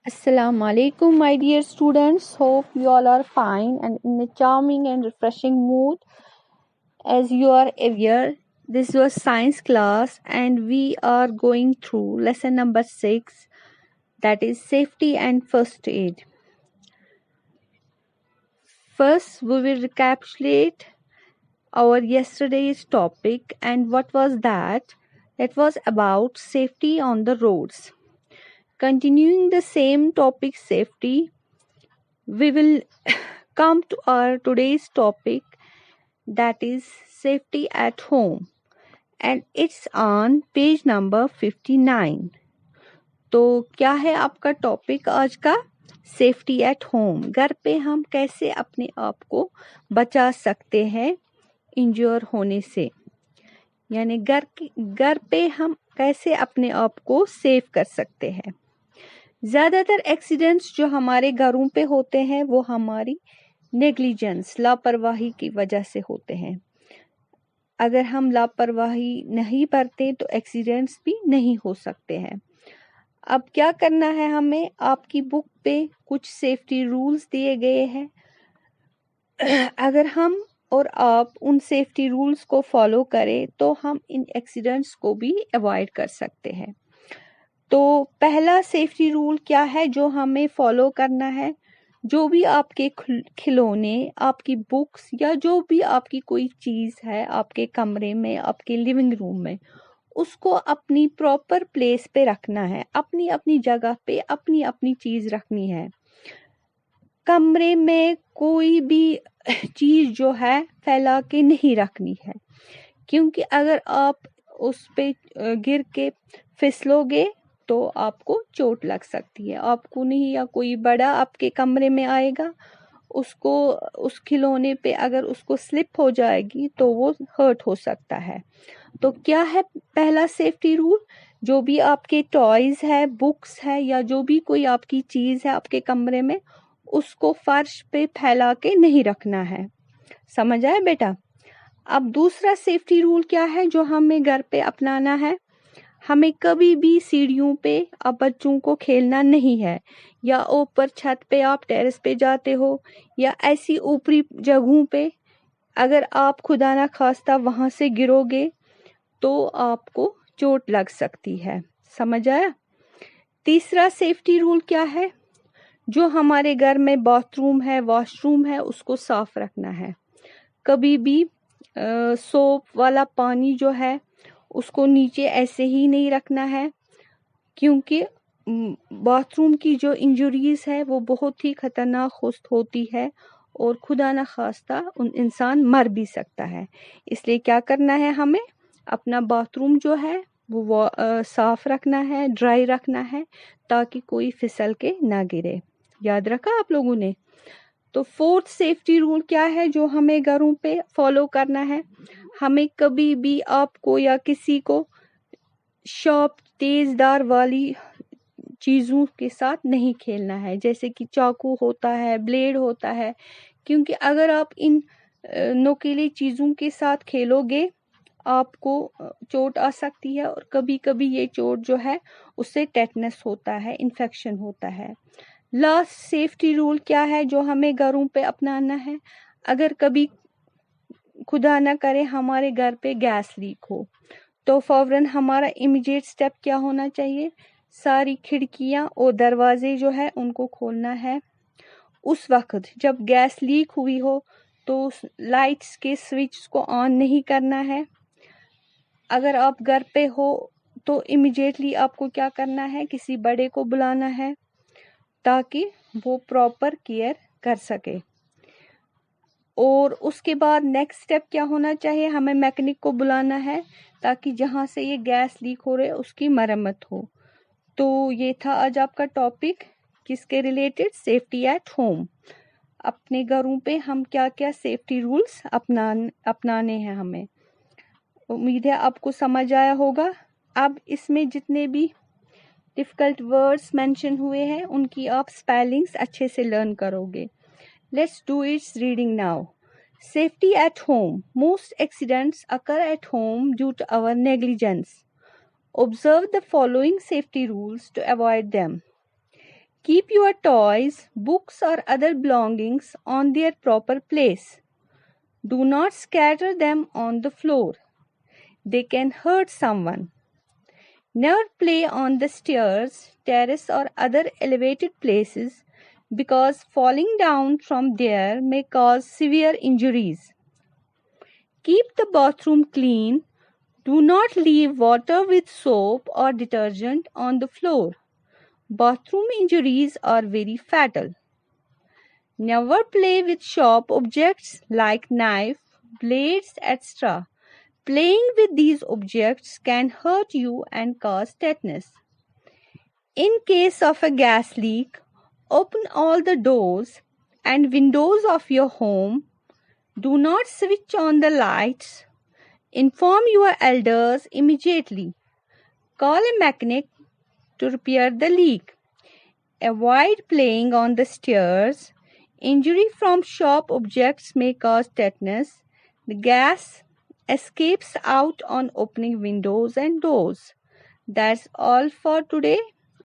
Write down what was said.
Assalamu alaikum, my dear students. Hope you all are fine and in a charming and refreshing mood. As you are aware, this was science class and we are going through lesson number 6, that is safety and first aid. First, we will recapitulate our yesterday's topic, and what was that? That was about safety on the roads. Continuing the same topic, safety, we will come to our today's topic, that is safety at home, and it's on page number 59. तो क्या है आपका topic आज का? Safety at home. घर पे हम कैसे अपने आप को बचा सकते हैं इंज्योर होने से, यानी घर पे हम कैसे अपने आप को सेव कर सकते हैं. ज़्यादातर एक्सीडेंट्स जो हमारे घरों पे होते हैं वो हमारी नेग्लिजेंस, लापरवाही की वजह से होते हैं. अगर हम लापरवाही नहीं बरतें तो एक्सीडेंट्स भी नहीं हो सकते हैं. अब क्या करना है हमें? आपकी बुक पे कुछ सेफ्टी रूल्स दिए गए हैं. अगर हम और आप उन सेफ्टी रूल्स को फॉलो करें तो हम इन एक्सीडेंट्स को भी अवॉइड कर सकते हैं. तो पहला सेफ्टी रूल क्या है जो हमें फॉलो करना है? जो भी आपके खिलौने, आपकी बुक्स या जो भी आपकी कोई चीज़ है आपके कमरे में, आपके लिविंग रूम में, उसको अपनी प्रॉपर प्लेस पे रखना है. अपनी अपनी जगह पे अपनी अपनी चीज़ रखनी है. कमरे में कोई भी चीज़ जो है फैला के नहीं रखनी है, क्योंकि अगर आप उस पे गिर के फिसलोगे तो आपको चोट लग सकती है. आपको नहीं, या कोई बड़ा आपके कमरे में आएगा, उसको उस खिलौने पे अगर उसको स्लिप हो जाएगी तो वो हर्ट हो सकता है. तो क्या है पहला सेफ्टी रूल? जो भी आपके टॉयज है, बुक्स है या जो भी कोई आपकी चीज़ है आपके कमरे में, उसको फर्श पे फैला के नहीं रखना है. समझ आया बेटा? अब दूसरा सेफ्टी रूल क्या है जो हमें घर पे अपनाना है? हमें कभी भी सीढ़ियों पे अब बच्चों को खेलना नहीं है, या ऊपर छत पे आप टेरेस पे जाते हो या ऐसी ऊपरी जगहों पे. अगर आप खुदा ना खास्ता वहां से गिरोगे तो आपको चोट लग सकती है. समझ आया? तीसरा सेफ्टी रूल क्या है? जो हमारे घर में बाथरूम है, वॉशरूम है, उसको साफ रखना है. कभी भी सोप वाला पानी जो है उसको नीचे ऐसे ही नहीं रखना है, क्योंकि बाथरूम की जो इंजरीज है वो बहुत ही खतरनाक होती है और खुदा न खास्ता इंसान मर भी सकता है. इसलिए क्या करना है हमें? अपना बाथरूम जो है वो साफ रखना है, ड्राई रखना है, ताकि कोई फिसल के ना गिरे. याद रखा आप लोगों ने? तो फोर्थ सेफ्टी रूल क्या है जो हमें घरों पे फॉलो करना है? हमें कभी भी आपको या किसी को शार्प, तेजदार वाली चीज़ों के साथ नहीं खेलना है, जैसे कि चाकू होता है, ब्लेड होता है, क्योंकि अगर आप इन नोकीली चीज़ों के साथ खेलोगे आपको चोट आ सकती है, और कभी कभी ये चोट जो है उससे टेटनस होता है, इन्फेक्शन होता है. लास्ट सेफ्टी रूल क्या है जो हमें घरों पे अपनाना है? अगर कभी खुदा ना करे हमारे घर पे गैस लीक हो तो फौरन हमारा इमीडिएट स्टेप क्या होना चाहिए? सारी खिड़कियां और दरवाजे जो है उनको खोलना है. उस वक्त जब गैस लीक हुई हो तो लाइट्स के स्विच को ऑन नहीं करना है. अगर आप घर पे हो तो इमीडिएटली आपको क्या करना है? किसी बड़े को बुलाना है ताकि वो प्रॉपर केयर कर सके. और उसके बाद नेक्स्ट स्टेप क्या होना चाहिए? हमें मैकेनिक को बुलाना है ताकि जहाँ से ये गैस लीक हो रही है उसकी मरम्मत हो. तो ये था आज आपका टॉपिक, किसके रिलेटेड? Safety at home. अपने घरों पे हम क्या क्या सेफ्टी रूल्स अपनाने हैं हमें. उम्मीद है आपको समझ आया होगा. अब इसमें जितने भी डिफिकल्ट वर्ड्स मेंशन हुए हैं उनकी आप स्पेलिंग्स अच्छे से लर्न करोगे. Let's do its reading now. Safety at home. Most accidents occur at home due to our negligence. Observe the following safety rules to avoid them. Keep your toys, books, or other belongings on their proper place. Do not scatter them on the floor. They can hurt someone. Never play on the stairs, terrace, or other elevated places because falling down from there may cause severe injuries. Keep the bathroom clean. Do not leave water with soap or detergent on the floor. Bathroom injuries are very fatal. Never play with sharp objects like knife, blades, etc. Playing with these objects can hurt you and cause tetanus. In case of a gas leak, open all the doors and windows of your home. Do not switch on the lights. Inform your elders immediately. Call a mechanic to repair the leak. Avoid playing on the stairs. Injury from sharp objects may cause tetanus. The gas escapes out on opening windows and doors. That's all for today.